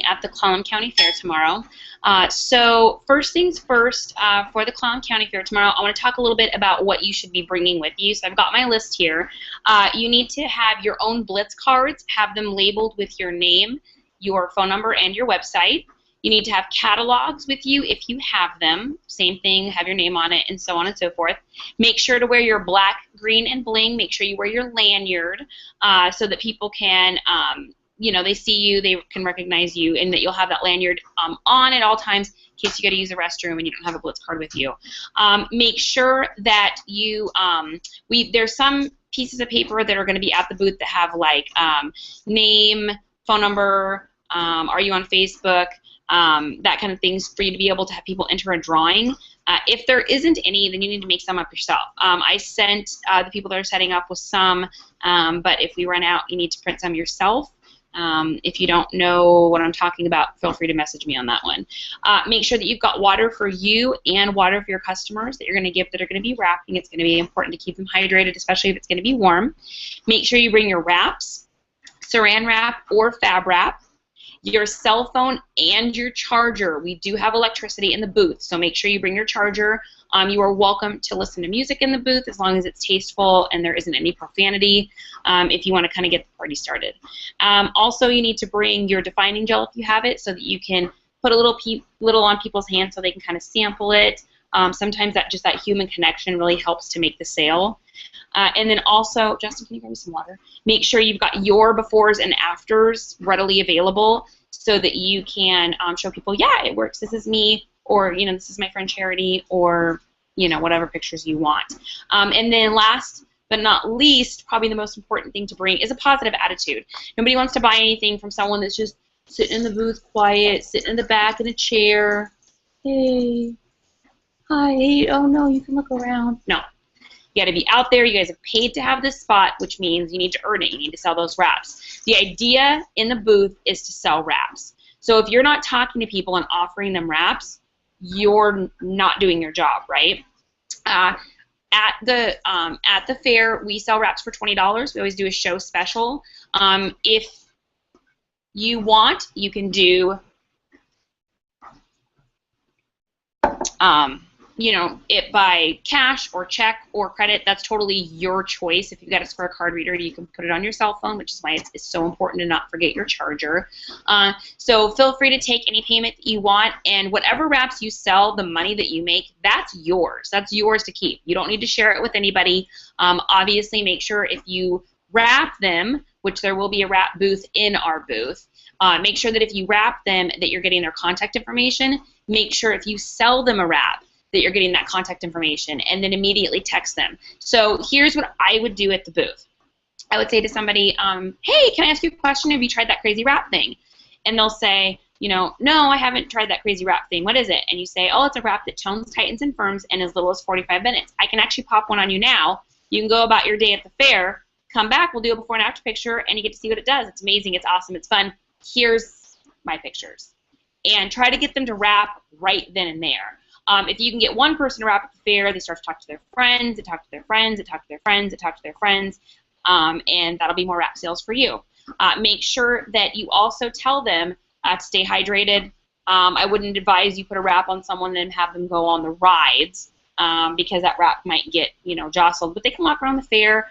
at the Clallam County Fair tomorrow. So first things first, for the Clallam County Fair tomorrow, I want to talk a little bit about what you should be bringing with you. So I've got my list here. You need to have your own Blitz cards, have them labeled with your name, your phone number, and your website. You need to have catalogs with you if you have them. Same thing, have your name on it, and so on and so forth. Make sure to wear your black, green, and bling. Make sure you wear your lanyard so that people can, you know, they see you, they can recognize you, and that you'll have that lanyard on at all times in case you got to use the restroom and you don't have a Blitz card with you. Make sure that you, there's some pieces of paper that are going to be at the booth that have like name, phone number, are you on Facebook, that kind of things for you to be able to have people enter a drawing. If there isn't any, then you need to make some up yourself. I sent the people that are setting up with some, but if we run out, you need to print some yourself. If you don't know what I'm talking about, feel free to message me on that one. Make sure that you've got water for you and water for your customers that you're going to give that are going to be wrapping. It's going to be important to keep them hydrated, especially if it's going to be warm. Make sure you bring your wraps, saran wrap or fab wrap, your cell phone, and your charger. We do have electricity in the booth, so make sure you bring your charger. You are welcome to listen to music in the booth as long as it's tasteful and there isn't any profanity if you want to kind of get the party started. Also, you need to bring your defining gel if you have it so that you can put a little on people's hands so they can kind of sample it. Sometimes that human connection really helps to make the sale. And then also, Justin, can you grab me some water? Make sure you've got your befores and afters readily available so that you can show people, yeah, it works. This is me, or you know, this is my friend Charity, or you know, whatever pictures you want. And then last but not least, probably the most important thing to bring is a positive attitude. Nobody wants to buy anything from someone that's just sitting in the booth, quiet, sitting in the back in a chair. Hey, hi. Oh no, you can look around. No. You got to be out there. You guys have paid to have this spot, which means you need to earn it. You need to sell those wraps. The idea in the booth is to sell wraps. So if you're not talking to people and offering them wraps, you're not doing your job, right? At the fair, we sell wraps for $20. We always do a show special. If you want, you can do you know, it by cash or check or credit. That's totally your choice. If you've got a Square card reader, you can put it on your cell phone, which is why it's so important to not forget your charger. So feel free to take any payment that you want, and whatever wraps you sell, the money that you make, that's yours. That's yours to keep. You don't need to share it with anybody. Obviously, make sure if you wrap them, which there will be a wrap booth in our booth, make sure that if you wrap them that you're getting their contact information. Make sure if you sell them a wrap that you're getting that contact information, and then immediately text them. So here's what I would do at the booth. I would say to somebody, hey, can I ask you a question? Have you tried that crazy wrap thing? And they'll say, you know, no, I haven't tried that crazy wrap thing. What is it? And you say, oh, it's a wrap that tones, tightens, and firms in as little as 45 minutes. I can actually pop one on you now. You can go about your day at the fair, come back, we'll do a before and after picture, and you get to see what it does. It's amazing, it's awesome, it's fun. Here's my pictures. And try to get them to wrap right then and there. If you can get one person to wrap at the fair, they start to talk to their friends, they talk to their friends, they talk to their friends, they talk to their friends, and that'll be more wrap sales for you. Make sure that you also tell them to stay hydrated. I wouldn't advise you put a wrap on someone and have them go on the rides because that wrap might get, you know, jostled. But they can walk around the fair.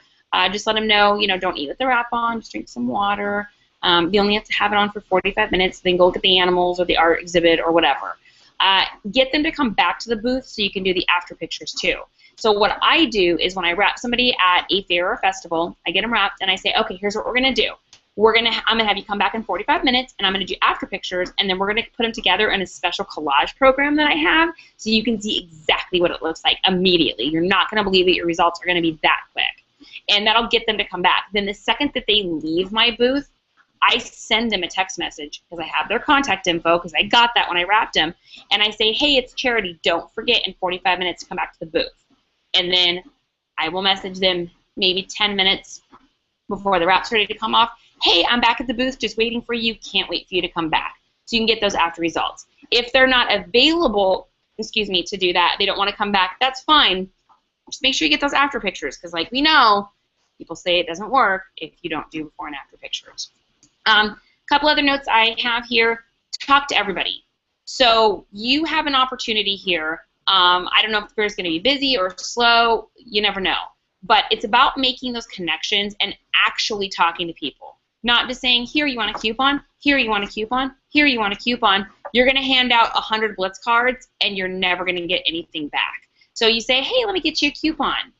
Just let them know, you know, don't eat with the wrap on, just drink some water. You only have to have it on for 45 minutes, then go look at the animals or the art exhibit or whatever. Get them to come back to the booth so you can do the after pictures too. So what I do is when I wrap somebody at a fair or festival, I get them wrapped and I say, okay, here's what we're going to do. I'm going to have you come back in 45 minutes and I'm going to do after pictures, and then we're going to put them together in a special collage program that I have so you can see exactly what it looks like immediately. You're not going to believe that your results are going to be that quick. And that'll get them to come back. Then the second that they leave my booth, I send them a text message because I have their contact info because I got that when I wrapped them. And I say, hey, it's Charity. Don't forget in 45 minutes to come back to the booth. And then I will message them maybe 10 minutes before the wrap's ready to come off. Hey, I'm back at the booth just waiting for you. Can't wait for you to come back. So you can get those after results. If they're not available, to do that, they don't want to come back, that's fine. Just make sure you get those after pictures because like we know, people say it doesn't work if you don't do before and after pictures. Couple other notes I have here. talk to everybody. So you have an opportunity here. I don't know if the fair is going to be busy or slow. You never know. But it's about making those connections and actually talking to people. Not just saying, here, you want a coupon? Here, you want a coupon? Here, you want a coupon? You're going to hand out 100 Blitz cards, and you're never going to get anything back. So you say, hey, let me get you a coupon.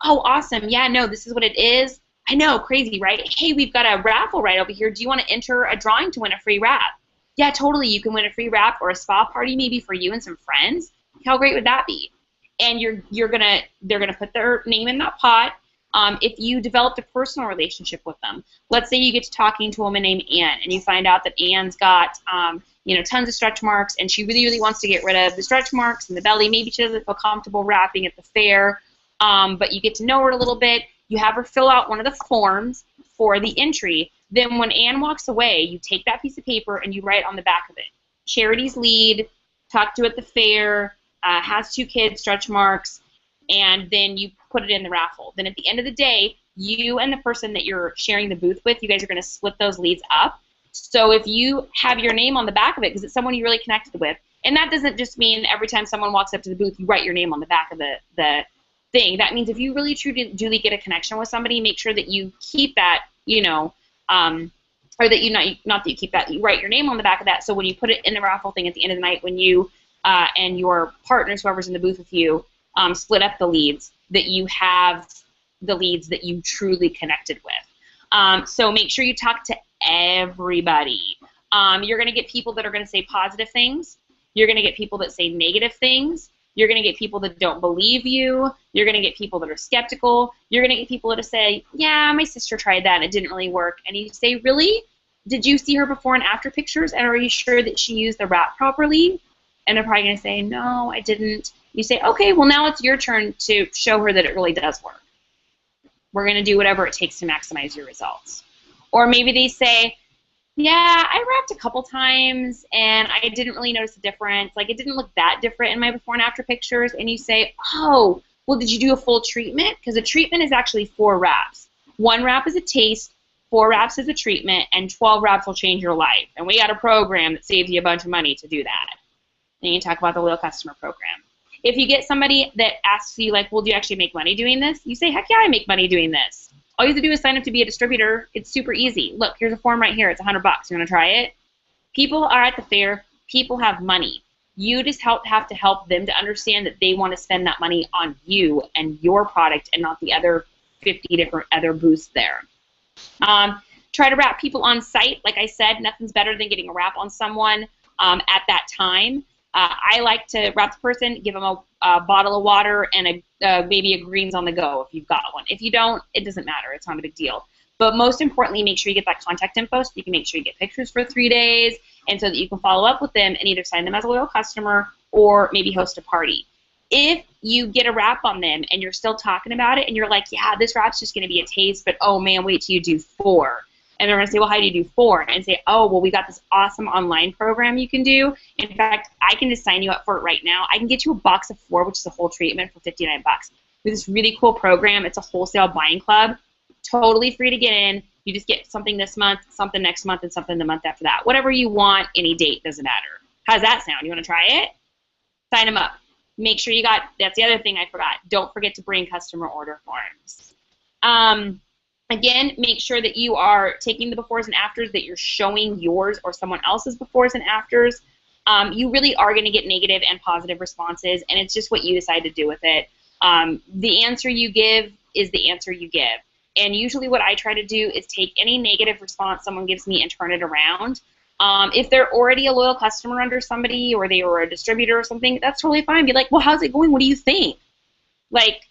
Oh, awesome. Yeah, no, this is what it is. I know, crazy, right? Hey, we've got a raffle right over here. Do you want to enter a drawing to win a free wrap? Yeah, totally. You can win a free wrap or a spa party maybe for you and some friends. How great would that be? And they're gonna put their name in that pot. If you developed a personal relationship with them, let's say you get to talking to a woman named Ann, and you find out that Ann's got tons of stretch marks, and she really, really wants to get rid of the stretch marks and the belly. Maybe she doesn't feel comfortable wrapping at the fair, but you get to know her a little bit. You have her fill out one of the forms for the entry. Then when Ann walks away, you take that piece of paper and you write on the back of it, charities lead, talked to at the fair, has 2 kids, stretch marks, and then you put it in the raffle. Then at the end of the day, you and the person that you're sharing the booth with, you guys are going to split those leads up. So if you have your name on the back of it, because it's someone you really connected with, and that doesn't just mean every time someone walks up to the booth, you write your name on the back of the thing. That means if you really truly get a connection with somebody, make sure that you keep that, or that you not that you keep that, you write your name on the back of that, so when you put it in the raffle thing at the end of the night, when you and your partners, whoever's in the booth with you, split up the leads, that you have the leads that you truly connected with. So make sure you talk to everybody. You're going to get people that are going to say positive things. You're going to get people that say negative things. You're going to get people that don't believe you. You're going to get people that are skeptical. You're going to get people that say, yeah, my sister tried that and it didn't really work. And you say, really? Did you see her before and after pictures? And are you sure that she used the wrap properly? And they're probably going to say, no, I didn't. You say, okay, well, now it's your turn to show her that it really does work. We're going to do whatever it takes to maximize your results. Or maybe they say, yeah, I wrapped a couple times and I didn't really notice a difference. Like, it didn't look that different in my before and after pictures. And you say, oh, well, did you do a full treatment? Because a treatment is actually 4 wraps. 1 wrap is a taste, 4 wraps is a treatment, and 12 wraps will change your life. And we got a program that saves you a bunch of money to do that. Then you talk about the loyal customer program. If you get somebody that asks you, like, well, do you actually make money doing this? You say, heck yeah, I make money doing this. All you have to do is sign up to be a distributor. It's super easy. Look, here's a form right here. It's $100. You want to try it? People are at the fair. People have money. You just have to help them to understand that they want to spend that money on you and your product and not the other 50 different other booths there. Try to wrap people on site. Like I said, nothing's better than getting a wrap on someone at that time. I like to wrap the person, give them a bottle of water and maybe a greens on the go if you've got one. If you don't, it doesn't matter. It's not a big deal. But most importantly, make sure you get that contact info so you can make sure you get pictures for 3 days and so that you can follow up with them and either sign them as a loyal customer or maybe host a party. If you get a wrap on them and you're still talking about it and you're like, yeah, this wrap's just going to be a taste, but oh man, wait till you do 4. And they're going to say, well, how do you do 4? And say, oh, well, we got this awesome online program you can do. In fact, I can just sign you up for it right now. I can get you a box of 4, which is a whole treatment for $59. With this really cool program, it's a wholesale buying club. Totally free to get in. You just get something this month, something next month, and something the month after that. Whatever you want, any date, doesn't matter. How's that sound? You want to try it? Sign them up. Make sure you got, that's the other thing I forgot. Don't forget to bring customer order forms. Again, make sure that you are taking the befores and afters, that you're showing yours or someone else's befores and afters. You really are going to get negative and positive responses, and it's just what you decide to do with it. The answer you give is the answer you give. And usually what I try to do is take any negative response someone gives me and turn it around. If they're already a loyal customer under somebody or they were a distributor or something, that's totally fine. Be like, well, how's it going? What do you think? Like,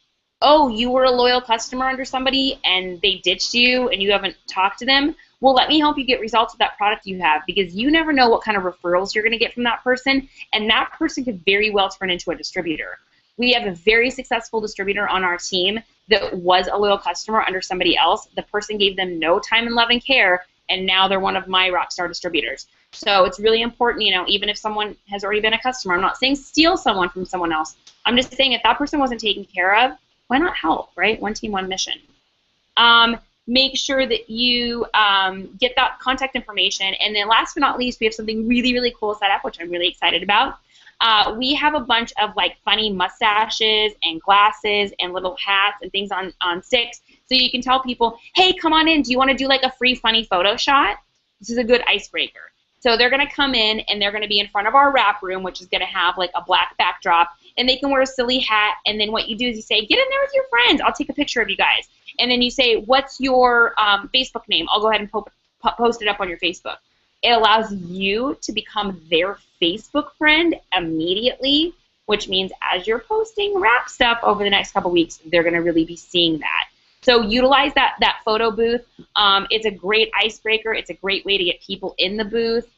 oh, you were a loyal customer under somebody and they ditched you and you haven't talked to them, well, let me help you get results with that product you have, because you never know what kind of referrals you're going to get from that person, and that person could very well turn into a distributor. We have a very successful distributor on our team that was a loyal customer under somebody else. The person gave them no time and love and care, and now they're one of my rockstar distributors. So it's really important, even if someone has already been a customer, I'm not saying steal someone from someone else. I'm just saying if that person wasn't taken care of, why not help, right? One team, one mission. make sure that you get that contact information. And then last but not least, we have something really, really cool set up, which I'm really excited about. We have a bunch of like funny mustaches and glasses and little hats and things on sticks. So you can tell people, hey, come on in. Do you want to do like a free funny photo shot? This is a good icebreaker. So they're going to come in and they're going to be in front of our wrap room, which is going to have like a black backdrop, and they can wear a silly hat. And then what you do is you say, get in there with your friends. I'll take a picture of you guys. And then you say, what's your Facebook name? I'll go ahead and post it up on your Facebook. It allows you to become their Facebook friend immediately, which means as you're posting wrap stuff over the next couple weeks, they're going to really be seeing that. So utilize that photo booth. It's a great icebreaker. It's a great way to get people in the booth,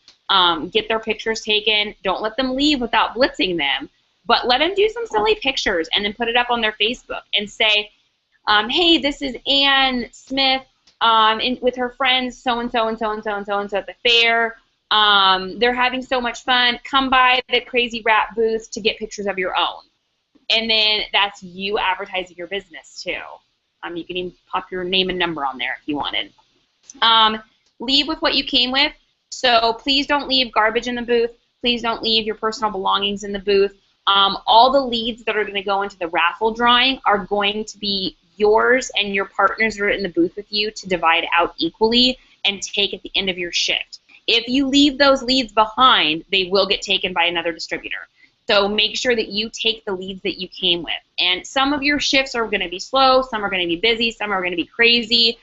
get their pictures taken. Don't let them leave without blitzing them, but let them do some silly pictures and then put it up on their Facebook and say, hey, this is Ann Smith with her friends so-and-so and so-and-so and so-and-so at the fair. They're having so much fun. Come by the Crazy Wrap booth to get pictures of your own. And then that's you advertising your business too. You can even pop your name and number on there if you wanted. Leave with what you came with. So please don't leave garbage in the booth. Please don't leave your personal belongings in the booth. All the leads that are going to go into the raffle drawing are going to be yours and your partners that are in the booth with you to divide out equally and take at the end of your shift. If you leave those leads behind, they will get taken by another distributor. So make sure that you take the leads that you came with. And some of your shifts are going to be slow, some are going to be busy, some are going to be crazy.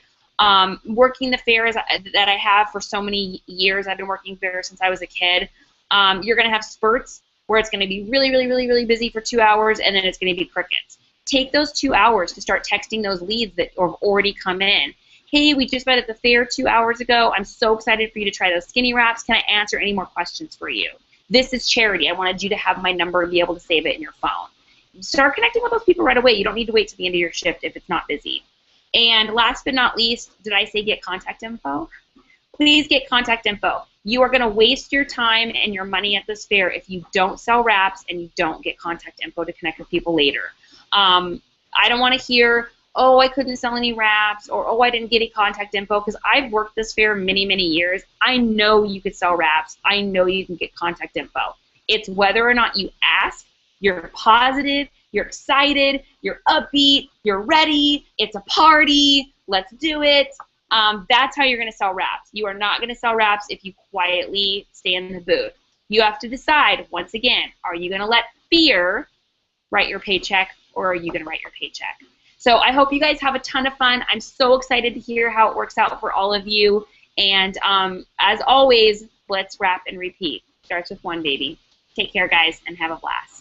Working the fairs that I have for so many years, I've been working fairs since I was a kid, you're going to have spurts where it's going to be really, really, really, really busy for 2 hours, and then it's going to be crickets. Take those 2 hours to start texting those leads that have already come in. Hey, we just met at the fair 2 hours ago. I'm so excited for you to try those skinny wraps. Can I answer any more questions for you? This is Charity. I wanted you to have my number and be able to save it in your phone. Start connecting with those people right away. You don't need to wait to the end of your shift if it's not busy. And last but not least, did I say get contact info? Please get contact info. You are going to waste your time and your money at this fair if you don't sell wraps and you don't get contact info to connect with people later. I don't want to hear, oh, I couldn't sell any wraps, or oh, I didn't get any contact info, because I've worked this fair many, many years. I know you could sell wraps. I know you can get contact info. It's whether or not you ask, you're positive, you're excited, you're upbeat, you're ready, it's a party, let's do it. That's how you're going to sell wraps. You are not going to sell wraps if you quietly stay in the booth. You have to decide, once again, are you going to let fear write your paycheck, or are you going to write your paycheck? So I hope you guys have a ton of fun. I'm so excited to hear how it works out for all of you. And as always, let's wrap and repeat. Starts with one, baby. Take care, guys, and have a blast.